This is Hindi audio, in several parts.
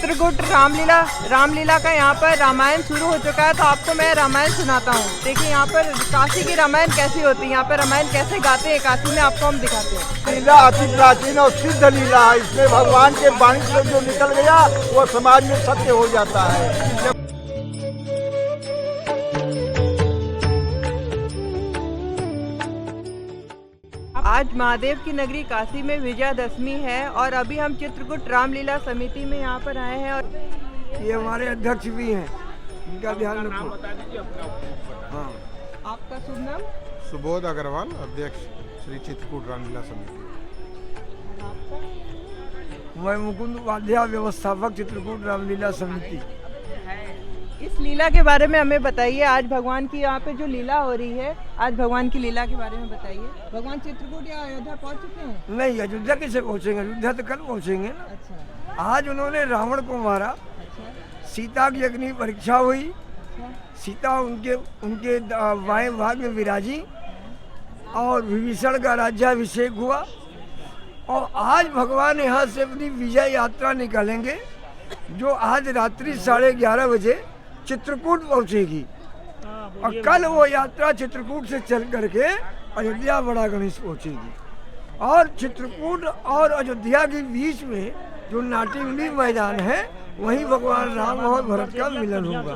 चित्रकूट रामलीला का यहाँ पर रामायण शुरू हो चुका है। तो आपको मैं रामायण सुनाता हूँ। देखिए यहाँ पर काशी की रामायण कैसी होती है, यहाँ पर रामायण कैसे गाते हैं काशी में, आपको हम दिखाते हैं। लीला अति प्राचीन और सिद्ध लीला है। इसमें भगवान के वाणी से जो निकल गया वो समाज में सत्य हो जाता है। आज महादेव की नगरी काशी में विजयादशमी है और अभी हम चित्रकूट रामलीला समिति में यहाँ पर आए हैं। और ये हमारे अध्यक्ष भी हैं, इनका ध्यान रखो। हाँ, आपका शुभ नाम? सुबोध अग्रवाल, अध्यक्ष श्री चित्रकूट रामलीला समिति। मैं मुकुंद उपाध्याय, व्यवस्थापक चित्रकूट रामलीला समिति। इस लीला के बारे में हमें बताइए। आज भगवान की यहाँ पे जो लीला हो रही है, आज भगवान की लीला के बारे में बताइए। भगवान चित्रकूट या अयोध्या पहुँच चुके हैं? नहीं, अयोध्या कैसे पहुँचेंगे? अयोध्या तो कल पहुँचेंगे ना। अच्छा, आज उन्होंने रावण को मारा। अच्छा, सीता की अग्नि परीक्षा हुई। अच्छा, सीता उनके बाएं भाग में विराजी और विभीषण का राज्याभिषेक हुआ। और आज भगवान यहाँ से अपनी विजय यात्रा निकालेंगे, जो आज रात्रि 11:30 बजे चित्रकूट पहुँचेगी। और कल वो यात्रा चित्रकूट से चल करके अयोध्या बड़ा गणेश पहुँचेगी। और चित्रकूट और अयोध्या के बीच में जो नाटिंगली मैदान है, वहीं भगवान राम और भरत का मिलन होगा।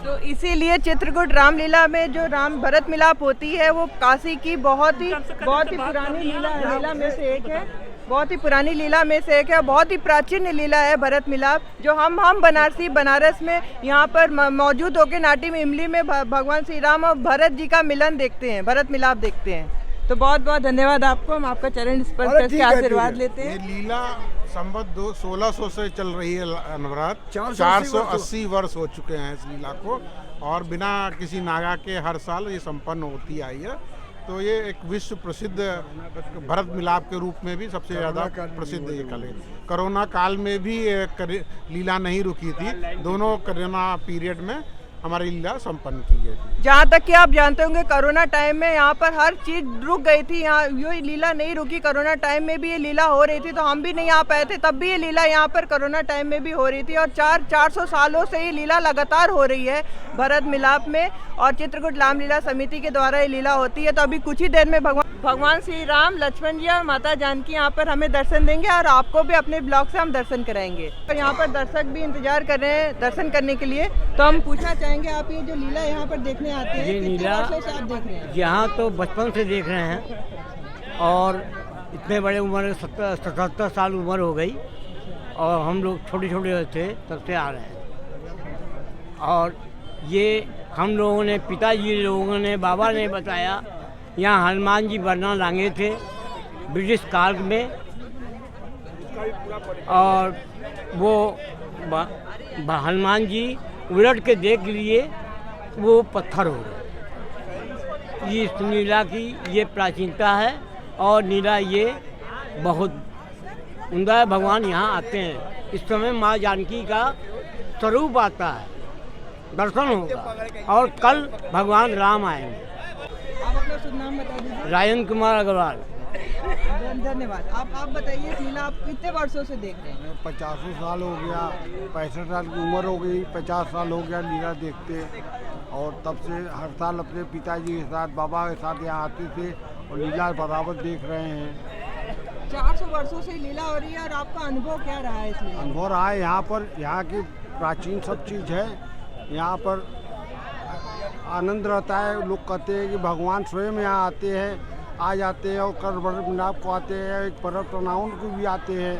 तो इसीलिए चित्रकूट रामलीला में जो राम भरत मिलाप होती है वो काशी की बहुत ही पुरानी लीला में से एक है। बहुत ही पुरानी लीला में से एक है, बहुत ही प्राचीन लीला है भरत मिलाप, जो हम बनारस में यहाँ पर मौजूद होकर नाट्य इमली में भगवान श्री राम और भरत जी का मिलन देखते हैं, भरत मिलाप देखते हैं। तो बहुत बहुत धन्यवाद आपको, हम आपका चरण स्पर्श करके आशीर्वाद लेते हैं। ये लीला संवत 1600 से चल रही है अनवरत। 480 वर्ष हो चुके हैं इस लीला को, और बिना किसी नागा के हर साल ये संपन्न होती आई है। तो ये एक विश्व प्रसिद्ध भरत मिलाप के रूप में भी सबसे ज़्यादा प्रसिद्ध ये कल है। कोरोना काल में भी लीला नहीं रुकी थी। दोनों कोरोना पीरियड में हमारी लीला संपन्न की गई थी। जहाँ तक कि आप जानते होंगे कोरोना टाइम में यहाँ पर हर चीज़ रुक गई थी, यहाँ ये लीला नहीं रुकी। कोरोना टाइम में भी ये लीला हो रही थी, तो हम भी नहीं आ पाए थे, तब भी ये लीला यहाँ पर कोरोना टाइम में भी हो रही थी। और 400 सालों से ये लीला लगातार हो रही है भरत मिलाप में, और चित्रकूट रामलीला समिति के द्वारा ये लीला होती है। तो अभी कुछ ही देर में भगवान श्री राम, लक्ष्मण जी और माता जानकी यहाँ पर हमें दर्शन देंगे, और आपको भी अपने ब्लॉग से हम दर्शन कराएंगे। और यहाँ पर दर्शक भी इंतजार कर रहे हैं दर्शन करने के लिए। तो हम पूछना चाहेंगे, आप ये जो लीला यहाँ पर देखने आते हैं, ये लीला वर्षों से आप देख रहे हैं? यहाँ तो बचपन से देख रहे हैं, और इतने बड़े उम्र 77 साल उम्र हो गई, और हम लोग छोटे छोटे थे तब से आ रहे हैं। और ये हम लोगों ने, पिताजी लोगों ने, बाबा ने बताया, यहाँ हनुमान जी बरना लांगे थे ब्रिटिश काल में, और वो हनुमान जी उलट के देख लिए, वो पत्थर हो गए। इस लीला की ये प्राचीनता है, और लीला ये बहुत उम्दा है। भगवान यहाँ आते हैं, इस समय माँ जानकी का स्वरूप आता है, दर्शन होगा, और कल भगवान राम आएंगे। आप अपना शुभ नाम बता दीजिए। राजेंद्र कुमार अग्रवाल। धन्यवाद। आप बताइए, इस लीला आप कितने वर्षों से देख रहे हैं? 50 साल हो गया, 65 साल की उम्र हो गई, 50 साल हो गया लीला देखते। और तब से हर साल अपने पिताजी के साथ, बाबा के साथ यहाँ आते थे, और लीला बराबर देख रहे हैं। 400 वर्षों से लीला हो रही है, और आपका अनुभव क्या रहा है इसमें? अनुभव रहा है यहाँ पर, यहाँ की प्राचीन सब चीज़ है। यहाँ पर आनंद रहता है। लोग कहते हैं कि भगवान स्वयं यहाँ आते हैं, आ जाते हैं, और कल भरत मिलाप को आते हैं, एक पर्व प्रणाउन को भी आते हैं।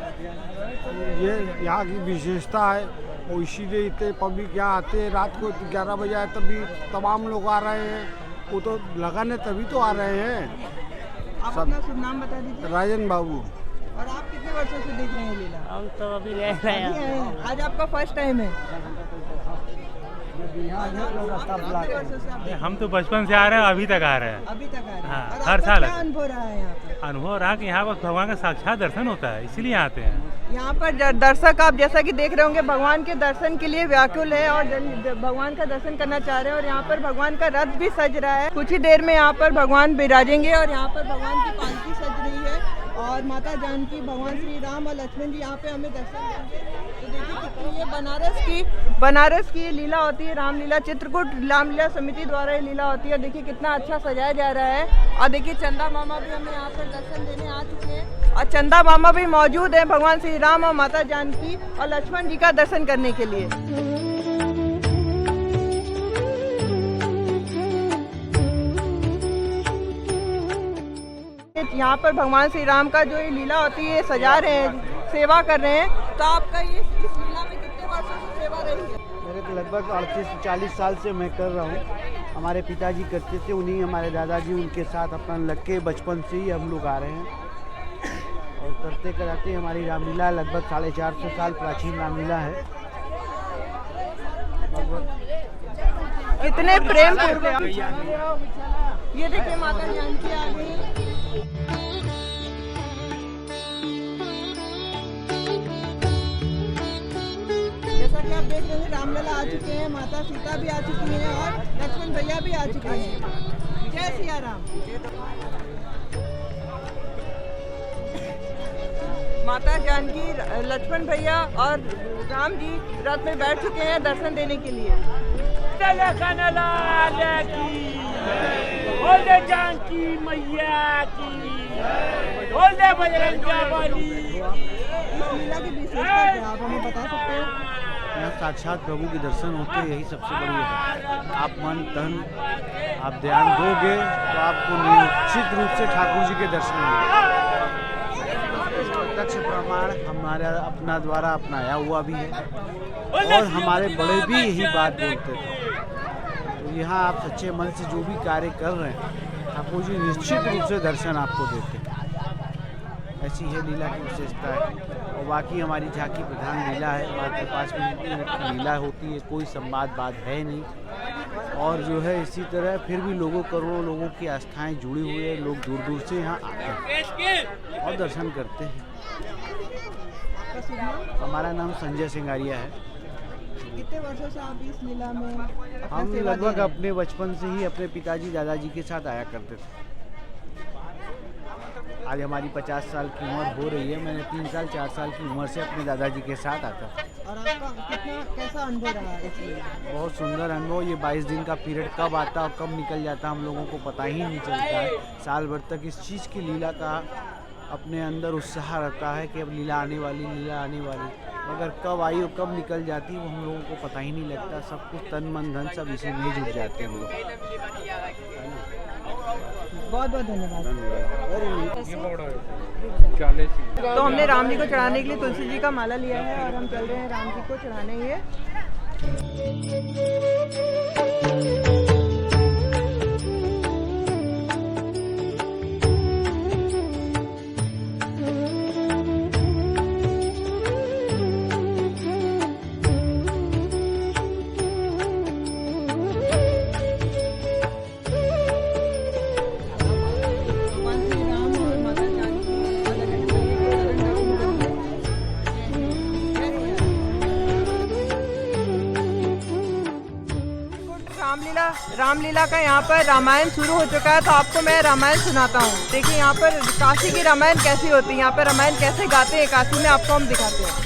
ये यहाँ की विशेषता है, और इसीलिए इतने पब्लिक यहाँ आते हैं। रात को 11 बजे आए तभी तमाम लोग आ रहे हैं। वो तो लगन है तभी तो आ रहे हैं। आप अपना शुभ नाम बता दीजिए। राजन बाबू। और आप कितने वर्षों से देख रहे हैं लीला? हम तो अभी रह रहे हैं। आज आपका फर्स्ट टाइम है? हम तो बचपन से आ रहे हैं, अभी तक आ रहे हैं। अभी तक आ रहे हैं। हाँ, और हर आपका साल क्या अनुभव रहा है यहाँ पे? अनुभव रहा कि यहाँ पर भगवान का साक्षात दर्शन होता है, इसीलिए आते हैं। यहाँ पर दर्शक आप जैसा कि देख रहे होंगे, भगवान के दर्शन के लिए व्याकुल है, और भगवान का दर्शन करना चाह रहे हैं। और यहाँ पर भगवान का रथ भी सज रहा है। कुछ ही देर में यहाँ पर भगवान विराजेंगे, और यहाँ पर भगवान की पालकी सज रही है, और माता जानकी, भगवान श्री राम और लक्ष्मण जी यहाँ पे हमें दर्शन देंगे। तो देखिए कितनी ये बनारस की ये लीला होती है, रामलीला, चित्रकूट रामलीला समिति द्वारा ये लीला होती है। देखिए कितना अच्छा सजाया जा रहा है। और देखिए चंदा मामा भी हमें यहाँ पर दर्शन देने आ चुके हैं और चंदा मामा भी मौजूद हैं भगवान श्री राम और माता जानकी और लक्ष्मण जी का दर्शन करने के लिए। यहाँ पर भगवान श्री राम का जो ये लीला होती है सजा रहे हैं, सेवा कर रहे हैं। तो आपका ये इस लीला में कितने वर्षों से सेवा रही है? मेरे को लगभग 38-40 साल से मैं कर रहा हूँ। हमारे पिताजी करते थे, उन्हीं हमारे दादाजी उनके साथ अपना लग के बचपन से ही हम लोग आ रहे हैं और करते कराते हमारी रामलीला लगभग 450 साल प्राचीन रामलीला है। कितने प्रेम पूर्वक ये देखिए माता जानकी आ गई। जैसा कि आप देख रहे हैं रामलला आ चुके हैं, माता सीता भी आ चुकी हैं और लक्ष्मण भैया भी आ चुके हैं। जय सिया राम। माता जानकी, लक्ष्मण भैया और राम जी रथ में बैठ चुके हैं दर्शन देने के लिए। जानकी मैया की, बोल दे बजरंगी। इस लीला की विशेषता क्या आप हमें बता सकते हैं? यहाँ साक्षात प्रभु के दर्शन होते हैं, यही सबसे बड़ी है। आप मन तन आप ध्यान दोगे तो आपको निश्चित रूप से ठाकुर जी के दर्शन होंगे। प्रत्यक्ष प्रमाण हमारा अपना द्वारा अपनाया हुआ भी है और हमारे बड़े भी यही बात बोलते थे। तो यहाँ आप सच्चे मन से जो भी कार्य कर रहे हैं ठाकुर जी निश्चित रूप से दर्शन आपको देते हैं। ऐसी है लीला की विशेषता है। और बाकी हमारी झांकी प्रधान लीला है, मात्र 5 मिनट की लीला होती है, कोई संवाद बात है नहीं। और जो है इसी तरह फिर भी करोड़ों लोगों की आस्थाएं जुड़ी हुई है। लोग दूर दूर से यहाँ आते हैं और दर्शन करते हैं। हमारा नाम संजय सिंगारिया है। कितने वर्षों से आप इस लीला में? हम लगभग अपने बचपन से ही अपने पिताजी दादाजी के साथ आया करते थे। आज हमारी 50 साल की उम्र हो रही है। मैंने 3 साल 4 साल की उम्र से अपने दादाजी के साथ आता था। और आपका कैसा अनुभव रहा इसलिए? बहुत सुंदर अनुभव। ये 22 दिन का पीरियड कब आता और कब निकल जाता हम लोगों को पता ही नहीं चलता है। साल भर तक इस चीज़ की लीला का अपने अंदर उत्साह रहता है कि अब लीला आने वाली, मगर कब आई और कब निकल जाती वो हम लोगों को पता ही नहीं लगता। सब कुछ तन मन धन सब इसी में जुट जाते हैं हम लोग। बहुत बहुत धन्यवाद। तो हमने राम जी को चढ़ाने के लिए तुलसी जी का माला लिया है और हम चल रहे हैं राम जी को चढ़ाने ये। रामलीला का यहाँ पर रामायण शुरू हो चुका है, तो आपको मैं रामायण सुनाता हूँ। देखिए यहाँ पर काशी की रामायण कैसी होती है, यहाँ पर रामायण कैसे गाते हैं काशी में, आपको हम दिखाते हैं।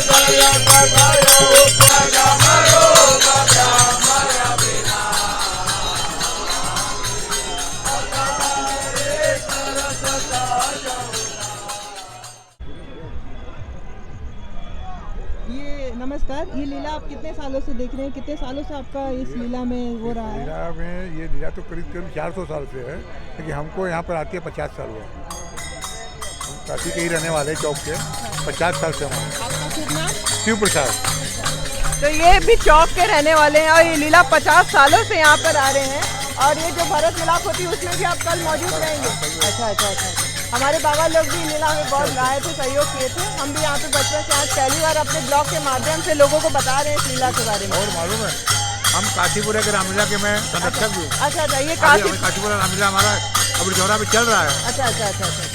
ये नमस्कार, ये लीला आप कितने सालों से देख रहे हैं? कितने सालों से आपका इस लीला में हो रहा है? लीला में ये लीला तो करीब करीब 400 साल से है, लेकिन हमको यहाँ पर आते 50 साल हुआ। हम काशी के ही रहने वाले चौक के, 50 साल से हम। आपका शुभ नाम? शिव प्रसाद। तो ये भी चौक के रहने वाले हैं और ये लीला 50 सालों से यहाँ पर आ रहे हैं। और ये जो भरत मिलाप होती है उसमें भी आप कल मौजूद रहेंगे? अच्छा। हमारे बाबा लोग भी लीला में बहुत आए थे, सहयोग किए थे। हम भी यहाँ पे बचपन से आज पहली बार अपने ब्लॉग के माध्यम से लोगों को बता रहे हैं इस लीला के बारे में। और मालूम है, हम काशीपुरा के रामलीला के मैं संरक्षक भी। अच्छा, ये काशीपुरा रामलीला हमारा अभी चौरा पे चल रहा है। अच्छा।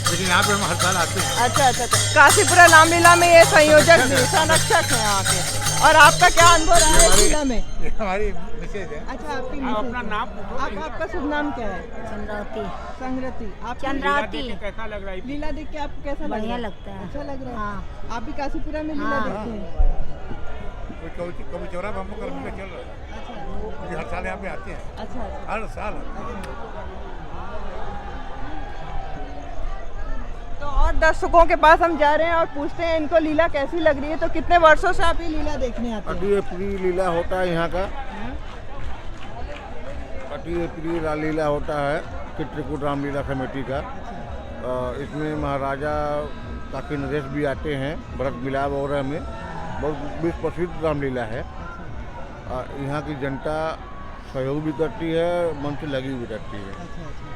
लेकिन यहाँ पे हम हर साल आते हैं। अच्छा। काशीपुरा रामलीला में ये संयोजक भी संरक्षक है यहाँ के। और आपका क्या अनुभव रहा है इस लीला में? ये हमारी मिसेज है। अच्छा, आपकी अपना नाम? आपका शुभ नाम क्या है? संग्रति। आप चंद्रावती। कैसा लग रहा है? लीला देख के आपको कैसा लग रहा है? बढ़िया लगता है। अच्छा लग रहा है। हाँ। आप भी काशीपुरा में लीला हाँ। देखते हैं? कभी चौरा पे हम लोग का रामलीला चल रहा है। अच्छा। हर साल यहाँ पे आते हैं, अच्छा। हर साल। तो और दर्शकों के पास हम जा रहे हैं और पूछते हैं इनको लीला कैसी लग रही है। तो कितने वर्षों से आप ये लीला देखने आते हैं? अटी प्रिय लीला होता है यहाँ का। अटी प्रिय लीला होता है चित्रकूट रामलीला कमेटी का। इसमें महाराजा काफी नरेश भी आते हैं, भरत मिलाप वगैरह में। बहुत विश्व प्रसिद्ध रामलीला है। यहाँ की जनता सहयोग भी करती है, मन से लगी भी रहती है।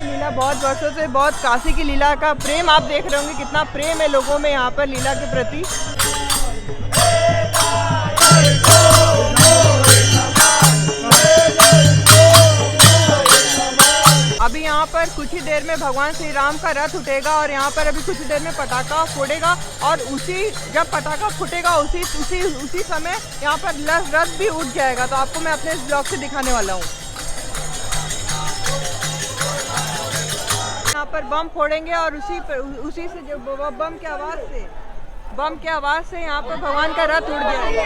लीला बहुत वर्षों से, बहुत काशी की लीला का प्रेम आप देख रहे होंगे, कितना प्रेम है लोगों में यहाँ पर लीला के प्रति। अभी यहाँ पर कुछ ही देर में भगवान श्री राम का रथ उठेगा और यहाँ पर अभी कुछ ही देर में पटाखा फोड़ेगा और जब पटाखा फूटेगा उसी समय यहाँ पर रथ भी उठ जाएगा। तो आपको मैं अपने इस ब्लॉग से दिखाने वाला हूँ। यहाँ पर बम फोड़ेंगे और उसी से जो बम के आवाज से यहाँ पर भगवान का रथ उड़ जाएगा।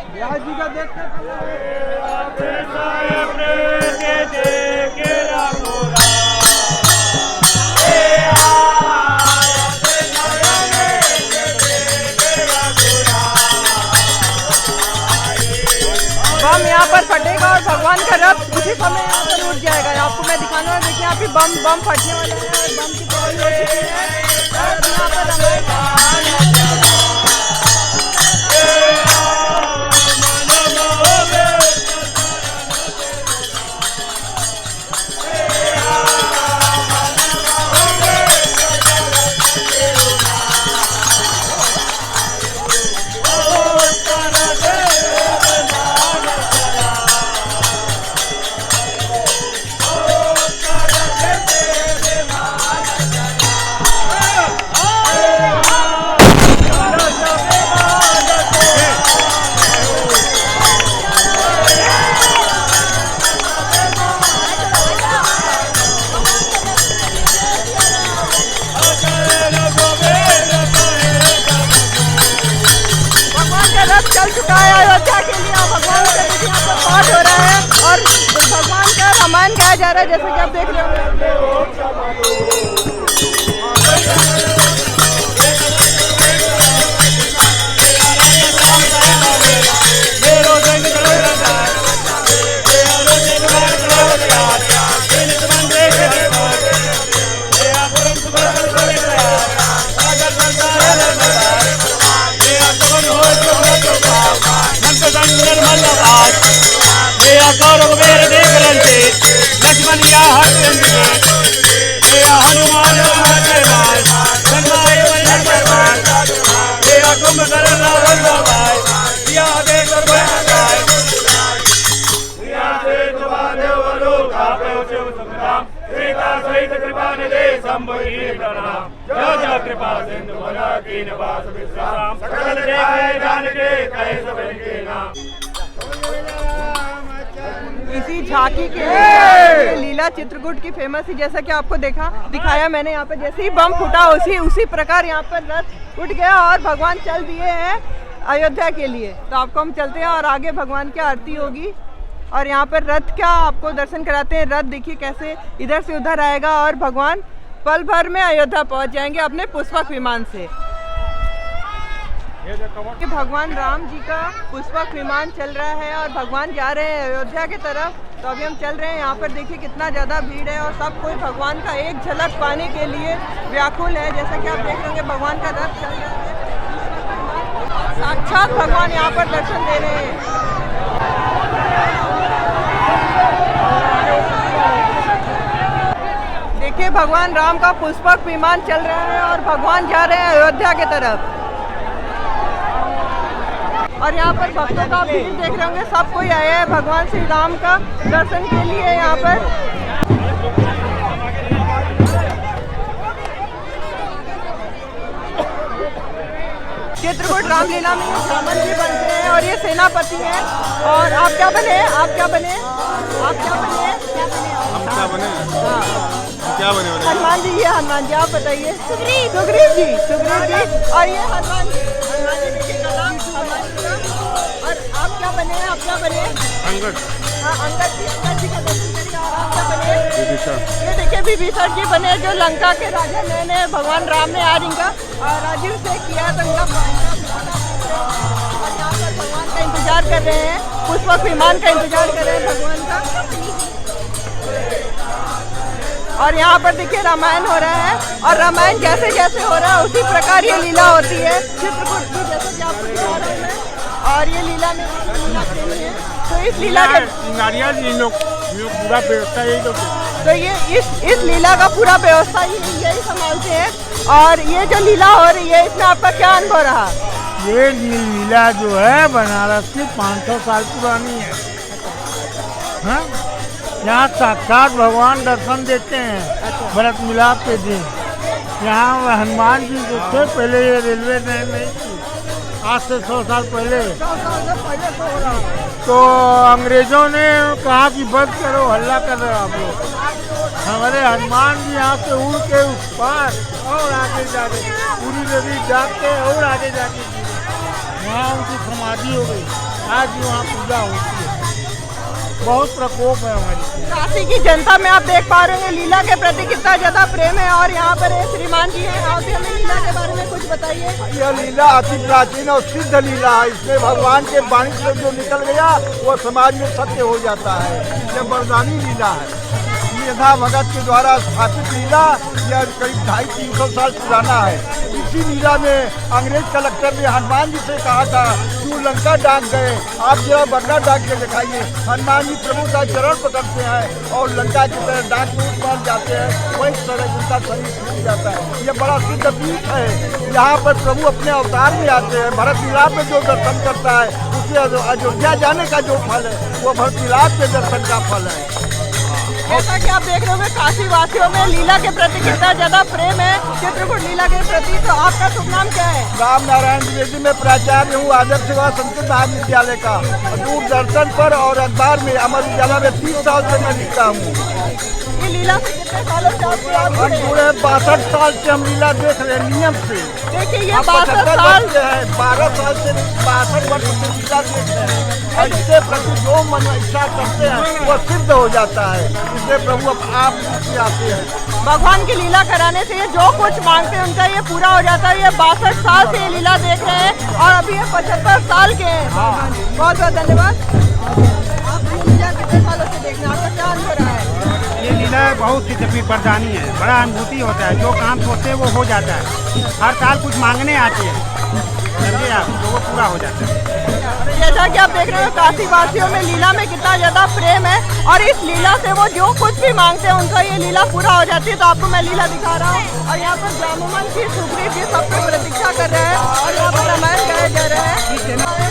ब्याज जी का देखते बम यहाँ पर फटेगा और भगवान का रथ उसी समय यहाँ पर उठ जाएगा। आपको मैं दिखाने वाला, देखिए यहाँ पे बम फटने वाले हैं और बम की तैयारी हो चुकी है। यहाँ पर चल चुका है अयोध्या के लिए। भगवान का यहाँ पर पाठ हो रहा है और भगवान का रामायण गाया जा रहा है, जैसे कि आप देख रहे इसी की झांकी के लिए लीला चित्रकूट की फेमस है। जैसा कि आपको दिखाया मैंने यहाँ पर, जैसे ही बम फूटा उसी प्रकार यहाँ पर रथ उठ गया और भगवान चल दिए हैं अयोध्या के लिए। तो आपको हम चलते हैं और आगे भगवान की आरती होगी और यहाँ पर रथ का आपको दर्शन कराते हैं। रथ देखिए कैसे इधर से उधर आएगा और भगवान पल भर में अयोध्या पहुँच जाएंगे अपने पुष्पक विमान से। कि भगवान राम जी का पुष्पक विमान चल रहा है और भगवान जा रहे हैं अयोध्या की तरफ। तो अभी हम चल रहे हैं, यहाँ पर देखिए कितना ज़्यादा भीड़ है और सब कोई भगवान का एक झलक पाने के लिए व्याकुल है। जैसा कि आप देख रहे होंगे भगवान का रथ चल रहा है, साक्षात भगवान यहाँ पर दर्शन दे रहे हैं। देखिए भगवान राम का पुष्पक विमान चल रहा है और भगवान जा रहे हैं अयोध्या की तरफ। और यहाँ पर भक्तों का भीड़ देख रहे होंगे, सब कोई आया है भगवान श्री राम का दर्शन के लिए। यहाँ पर चित्रकूट रामलीला में ब्राह्मण जी बनते हैं और ये सेनापति हैं। और आप क्या बने? हम क्या बने? हनुमान जी। ये हनुमान जी, आप बताइए। सुग्रीव जी। और ये हनुमान जी देखिए का नाम हनुमान जी का। और आप क्या बने? अंगद। हाँ, अंगद जी का दर्शन करिए। और आप क्या बने? ये देखिए विभीषण जी बने, जो लंका के राजा ने भगवान राम ने आज इनका राजीव से किया तो इनका भगवान का इंतजार कर रहे हैं, पुष्पक विमान का इंतजार कर रहे हैं भगवान का। और यहाँ पर देखिए रामायण हो रहा है और रामायण जैसे जैसे हो रहा है उसी प्रकार ये लीला होती है चित्रकूट की, जैसे कि आपको दिखा रहा हूँ मैं। और ये लीला में है तो इस लीला का पूरा व्यवस्था यही तो ये इस लीला का पूरा व्यवस्था यही संभालते हैं। और ये जो लीला हो रही है इसमें आपका क्या अनुभव रहा? ये लीला जो है बनारस की 500 साल पुरानी है। हाँ, यहाँ साक्षात भगवान दर्शन देते हैं भरत मिलाप के दिन। यहाँ हनुमान जी जो थे पहले ये रेलवे नहीं थी, आज से 100 साल पहले तो अंग्रेजों ने कहा कि बंद करो, हल्ला कर रहे हो आप लोग। हमारे हनुमान जी यहाँ से उड़ के उस पार और आगे जाके पूरी नदी जाके और आगे जाके वहाँ उनकी समाधि हो गई। आज भी वहाँ पूजा होती है। बहुत प्रकोप है हमारी काशी की जनता में। आप देख पा रहे हैं लीला के प्रति कितना ज्यादा प्रेम है। और यहाँ पर श्रीमान जी हैं, आप हमें लीला के बारे में कुछ बताइए। यह लीला अति प्राचीन और सिद्ध लीला है। इसमें भगवान के वाणी से जो निकल गया वो समाज में सत्य हो जाता है। यह वरदानी लीला है। मेधा भगत के द्वारा स्थापित लीला यह करीब 250-300 साल पुराना है। इसी लीला में अंग्रेज कलेक्टर ने हनुमान जी से कहा था जो लंका डाक गए, आप जरा बदला डाक के दिखाइए। हनुमान जी प्रभु का चरण पकड़ते हैं और लंका की तरह डाक में उतर जाते हैं, वही तरह उनका शरीर छूट जाता है। यह बड़ा सिद्ध पीठ है। यहाँ पर प्रभु अपने अवतार में आते हैं। भरत मिलाप में जो दर्शन करता है उसे अयोध्या जाने का जो फल है वो भरत मिलाप के दर्शन का फल है। जैसा कि आप देख रहे होंगे काशी वासियों में लीला के प्रति कितना ज्यादा प्रेम है चित्रकूट लीला के प्रति। तो आपका शुभ नाम क्या है? राम नारायण द्विवेदी में प्राचार्य हूँ आदर्श सेवा संस्कृत महाविद्यालय का। दूरदर्शन पर और अखबार में अमर उजाला में 30 साल से मैं लिखता हूँ। ये लीला से कितने सालों से आप पूरे 62 साल से हम लीला देख रहे हैं नियम से। देखिए ये 62 साल से है, 12 साल से 62 वर्ष से लीला देख रहे हैं। इससे प्रति जो मन इच्छा करते हैं वो सिद्ध हो जाता है। इससे प्रभु आप आते हैं। भगवान की लीला कराने से ये जो कुछ मांगते हैं उनका ये पूरा हो जाता है। ये 62 साल से ये लीला देख रहे हैं और अभी ये 75 साल के हैं। बहुत बहुत धन्यवाद। आप ये लीला कितने सालों से देख रहे हैं, आपका क्या अनुभव रहा है? ये लीला बहुत ही वरदानी है। बड़ा अनुभूति होता है। जो काम सोचते हैं वो हो जाता है। हर साल कुछ मांगने आते हैं, समझे आप, तो वो पूरा हो जाता है। जैसा कि आप देख रहे हो काशी वासियों में लीला में कितना ज्यादा प्रेम है और इस लीला से वो जो कुछ भी मांगते हैं उनका ये लीला पूरा हो जाती है। तो आपको मैं लीला दिखा रहा हूँ। और यहाँ पर जामुमन जी, सुग्रीव जी सबको प्रतीक्षा कर रहे हैं और यहाँ पर रामायण गाया जा रहा है।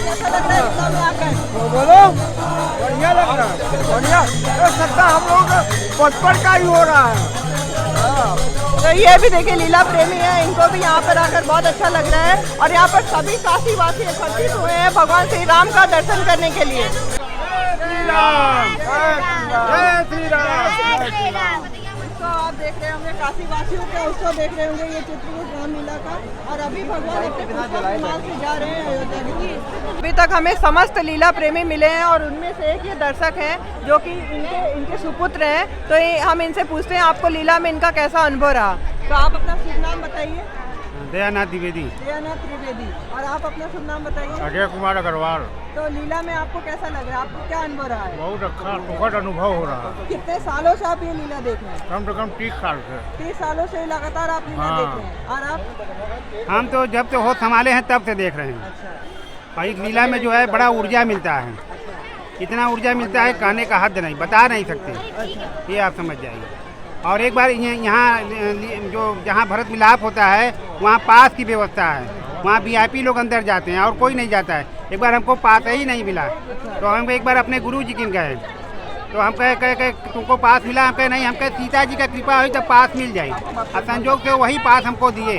कैसा लग रहा है लीला में आकर? बोलो, बढ़िया लग रहा है। बढ़िया सकता हम लोग बचपन का ही हो रहा है। तो ये भी देखिए लीला प्रेमी है, इनको भी यहाँ पर आकर बहुत अच्छा लग रहा है। और यहाँ पर सभी काशीवासी एकत्रित हुए हैं भगवान श्री राम का दर्शन करने के लिए। तो आप देख रहे होंगे काशी वासियों का उत्सव देख रहे होंगे ये चित्रकूट रामलीला का। और अभी भगवान अपने पुष्पक विमान से जा रहे हैं अयोध्या की। अभी तक हमें समस्त लीला प्रेमी मिले हैं और उनमें से एक ये दर्शक हैं जो कि इनके सुपुत्र हैं। तो हम इनसे पूछते हैं आपको लीला में इनका कैसा अनुभव रहा। तो आप अपना शुभ नाम बताइए। दयानाथ द्विवेदी। दयानाथ त्रिवेदी। और आप अपना शुभ नाम बताइए। अजय कुमार अग्रवाल। तो लीला में आपको कैसा लग रहा है, आपको क्या अनुभव रहा है? बहुत अच्छा सुखद अनुभव हो रहा है। कितने सालों से आप ये लीला देख रहे हैं? कम से कम 30 साल से। 30 सालों से लगातार आप लीला देख रहे हैं। और आप? हम तो जब से होश संभाले हैं तब से देख रहे हैं। और इस लीला में जो है बड़ा ऊर्जा मिलता है, इतना ऊर्जा मिलता है कहने का हद नहीं, बता नहीं सकते। ये आप समझ जाइए। और एक बार यहाँ जो जहाँ भरत मिलाप होता है वहाँ पास की व्यवस्था है, वहाँ VIP लोग अंदर जाते हैं और कोई नहीं जाता है। एक बार हमको पास ही नहीं मिला, तो हम एक बार अपने गुरु जी किन गए, तो हम कहे तुमको पास मिला, हम कहे नहीं, हम कहे सीता जी का कृपा हुई तो पास मिल जाए। और संजोग से वही पास हमको दिए,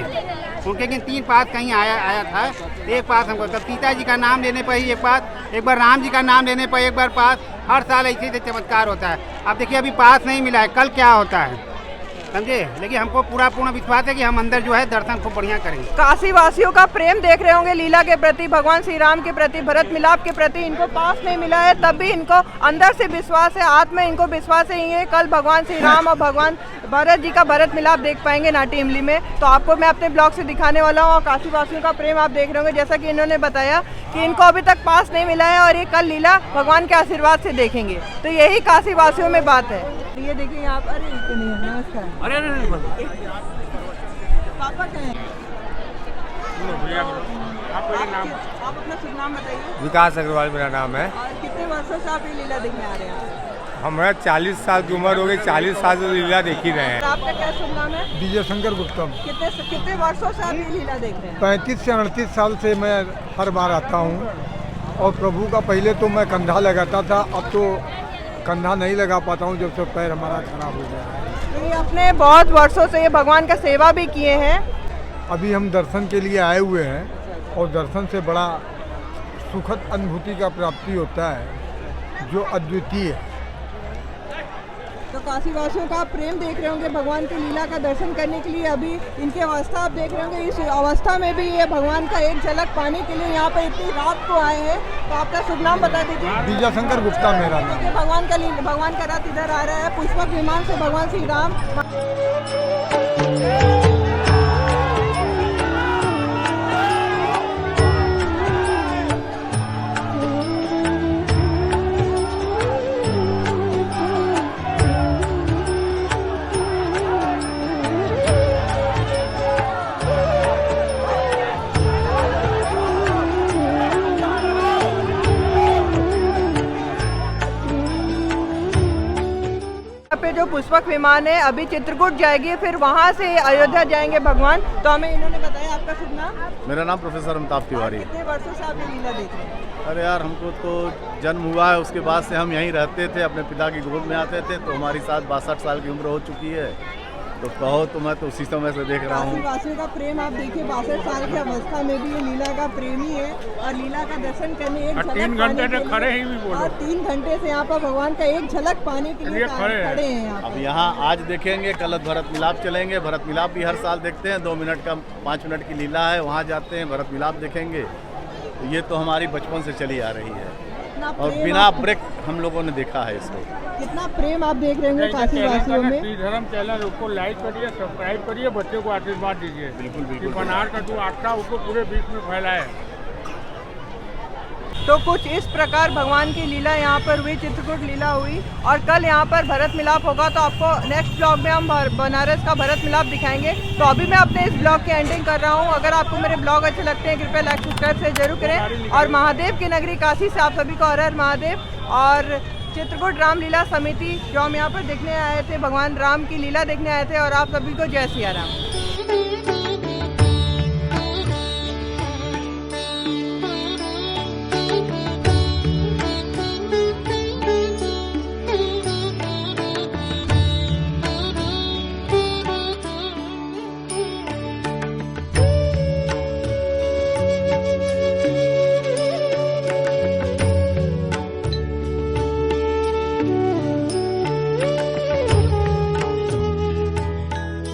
उनके किन 3 पास कहीं आया था, एक पास हमको, तब सीता जी का नाम लेने पर ही एक पास, एक बार राम जी का नाम लेने पर एक बार पास। हर साल ऐसे से चमत्कार होता है। अब देखिए अभी पास नहीं मिला है, कल क्या होता है, समझे। लेकिन हमको पूर्ण विश्वास है कि हम अंदर जो है दर्शन खूब बढ़िया करेंगे। काशी वासियों का प्रेम देख रहे होंगे लीला के प्रति, भगवान श्री राम के प्रति, भरत मिलाप के प्रति। इनको पास नहीं मिला है तब भी इनको अंदर से विश्वास है, आत्मा इनको विश्वास है ये कल भगवान श्री राम और भगवान भरत जी का भरत मिलाप देख पाएंगे नाटी इमली में। तो आपको मैं अपने ब्लॉग से दिखाने वाला हूँ। और काशी वासियों का प्रेम आप देख रहे होंगे, जैसा कि इन्होंने बताया कि इनको अभी तक पास नहीं मिला है और ये कल लीला भगवान के आशीर्वाद से देखेंगे। तो यही काशी वासियों में बात है। ये देखिए यहाँ पर, नमस्कार। अरे पापा क्या है? आप अपना शुभ नाम बताइए। विकास अग्रवाल मेरा नाम है। और कितने वर्षों से आप ये लीला देखने आ रहे हैं? हमारा 40 साल की उम्र हो गई, 40 साल से लीला देख ही रहे हैं। आपका क्या शुभ नाम है? विजय शंकर गुप्तम। कितने वर्षों से आप ये लीला देख रहे हैं? 35 से 38 साल से मैं हर बार आता हूँ। और प्रभु का पहले तो मैं कंधा लगाता था, अब तो कंधा नहीं लगा पाता हूँ जब से पैर हमारा खराब हो गया। ये अपने बहुत वर्षों से ये भगवान का सेवा भी किए हैं। अभी हम दर्शन के लिए आए हुए हैं और दर्शन से बड़ा सुखद अनुभूति का प्राप्ति होता है जो अद्वितीय है। तो काशी वासियों का आप प्रेम देख रहे होंगे भगवान की लीला का दर्शन करने के लिए। अभी इनकी अवस्था आप देख रहे होंगे, इस अवस्था में भी ये भगवान का एक झलक पाने के लिए यहाँ पर इतनी रात को आए हैं। तो आपका शुभ नाम बता दीजिए। विजय शंकर गुप्ता मेरा नाम। भगवान का रथ इधर आ रहा है, पुष्पक विमान से भगवान श्री राम। पे जो पुष्पक विमान है अभी चित्रकूट जाएगी, फिर वहाँ से अयोध्या जाएंगे भगवान। तो हमें इन्होंने बताया। आपका शुभ नाम? मेरा नाम प्रोफेसर अमिताभ तिवारी। कितने वर्षों से आप ये लीला देख रहे हैं? अरे यार, हमको तो जन्म हुआ है उसके बाद से हम यहीं रहते थे, अपने पिता की गोद में आते थे। तो हमारी 62 साल की उम्र हो चुकी है। तो कहो तो मैं तो उसी समय से देख रहा हूँ। वासियों का प्रेम आप देखिए, 62 साल की अवस्था में भी ये लीला का प्रेमी है और लीला का दर्शन करने एक झलक 3 घंटे से खड़े ही भी बोलो। और 3 घंटे से यहाँ पर भगवान का एक झलक पाने के लिए खड़े हैं यहाँ। अब यहाँ आज देखेंगे, कल भरत मिलाप चलेंगे। भरत मिलाप भी हर साल देखते हैं, 2 मिनट का 5 मिनट की लीला है, वहाँ जाते हैं भरत मिलाप देखेंगे। तो ये तो हमारी बचपन से चली आ रही है और बिना ब्रेक हम लोगों ने देखा है इसको। कितना प्रेम आप देख रहे होंगे काशी वासियों में। धर्म चैनल उसको लाइक करिए, सब्सक्राइब करिए, बच्चों को आशीर्वाद दीजिए। बिल्कुल बिल्कुल। बनार का जो आस्था उसको पूरे विश्व में फैलाए। तो कुछ इस प्रकार भगवान की लीला यहाँ पर हुई, चित्रकूट लीला हुई। और कल यहाँ पर भरत मिलाप होगा। तो आपको नेक्स्ट ब्लॉग में हम बनारस का भरत मिलाप दिखाएंगे। तो अभी मैं अपने इस ब्लॉग की एंडिंग कर रहा हूँ। अगर आपको मेरे ब्लॉग अच्छे लगते हैं कृपया लाइक सब्सक्राइब से जरूर करें। और महादेव की नगरी काशी से आप सभी को हर हर महादेव। और चित्रकूट रामलीला समिति जो हम यहाँ पर देखने आए थे, भगवान राम की लीला देखने आए थे। और आप सभी को जय सिया राम।